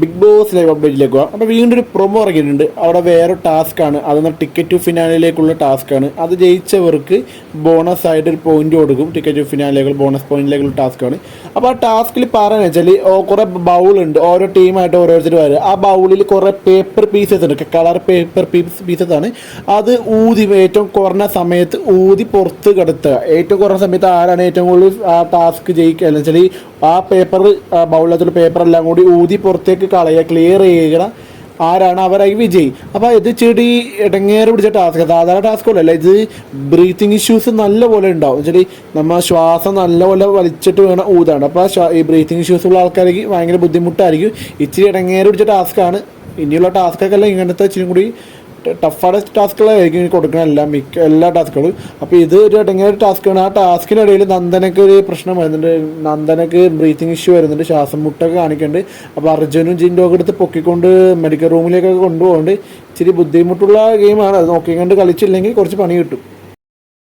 Big boss live അപ്ഡേറ്റിലേക്ക് പോകാം. അപ്പോൾ വീണ്ടും ഒരു പ്രൊമോ ഇറങ്ങിയിട്ടുണ്ട്. അവിടെ വേറെ ടാസ്ക്കാണ്, അതൊന്ന് ടിക്കറ്റ് ടു ഫിനാലിലേക്കുള്ള ടാസ്ക്കാണ്. അത് ജയിച്ചവർക്ക് ബോണസ് ആയിട്ട് ഒരു പോയിന്റ് കൊടുക്കും. ടിക്കറ്റ് ടു ഫിനാലിലേക്ക് ബോണസ് പോയിന്റിലേക്കുള്ള ടാസ്ക്കാണ്. അപ്പോൾ ആ ടാസ്കിൽ പറയുന്നത് വെച്ചാൽ കുറേ ബൗളുണ്ട്, ഓരോ ടീമായിട്ട് ഓരോരുത്തർ വരും. ആ ബൗളിൽ കുറേ പേപ്പർ പീസസ് ഉണ്ട്, കളർ പേപ്പർ പീസസ് ആണ്. അത് ഊതി ഏറ്റവും കുറഞ്ഞ സമയത്ത് ഊതി പുറത്ത് കിടത്തുക. ഏറ്റവും കുറഞ്ഞ സമയത്ത് ആരാണ് ഏറ്റവും കൂടുതൽ ആ ടാസ്ക് ജയിക്കുക എന്ന് വെച്ചാൽ ആ പേപ്പർ ബൗളിലുള്ള പേപ്പറെല്ലാം കൂടി ഊതി പുറത്തേക്ക് കളയുക, ക്ലിയർ ചെയ്യുക, ആരാണ് അവരായി വിജയി. അപ്പോൾ ഇത് ചെടി ഇടങ്ങേറ് പിടിച്ച ടാസ്ക്, സാധാരണ ടാസ്കുകളല്ല. ഇത് ബ്രീത്തിങ് ഇഷ്യൂസ് നല്ലപോലെ ഉണ്ടാവും. വെച്ചാൽ നമ്മൾ ശ്വാസം നല്ലപോലെ വലിച്ചിട്ട് വേണം ഊതാണ്. അപ്പോൾ ഈ ബ്രീത്തിങ് ഇഷ്യൂസ് ഉള്ള ആൾക്കാർക്ക് ഭയങ്കര ബുദ്ധിമുട്ടായിരിക്കും. ഇച്ചിരി ഇടങ്ങേറ് പിടിച്ച ടാസ്ക്കാണ്. ഇനിയുള്ള ടാസ്കൊക്കെ അല്ല ഇങ്ങനത്തെ ഇച്ചിരി കൂടി ടഫായ ടാസ്കുകളായിരിക്കും കൊടുക്കണമല്ല എല്ലാ ടാസ്കുകളും. അപ്പോൾ ഇത് ഒരു ഇടങ്ങേറെ ടാസ്ക്കാണ്. ആ ടാസ്കിനിടയിൽ നന്ദനക്ക് ഒരു പ്രശ്നം വരുന്നുണ്ട്. നന്ദനക്ക് ബ്രീത്തിങ് ഇഷ്യൂ വരുന്നുണ്ട്, ശ്വാസം മുട്ടൊക്കെ കാണിക്കുന്നുണ്ട്. അപ്പോൾ അർജുനും ജിൻഡോക്കെ എടുത്ത് പൊക്കിക്കൊണ്ട് മെഡിക്കൽ റൂമിലേക്കൊക്കെ കൊണ്ടുപോകുന്നുണ്ട്. ഇച്ചിരി ബുദ്ധിമുട്ടുള്ള ഗെയിമാണ്. അത് നോക്കിക്കൊണ്ട് കളിച്ചില്ലെങ്കിൽ കുറച്ച് പണി കിട്ടും.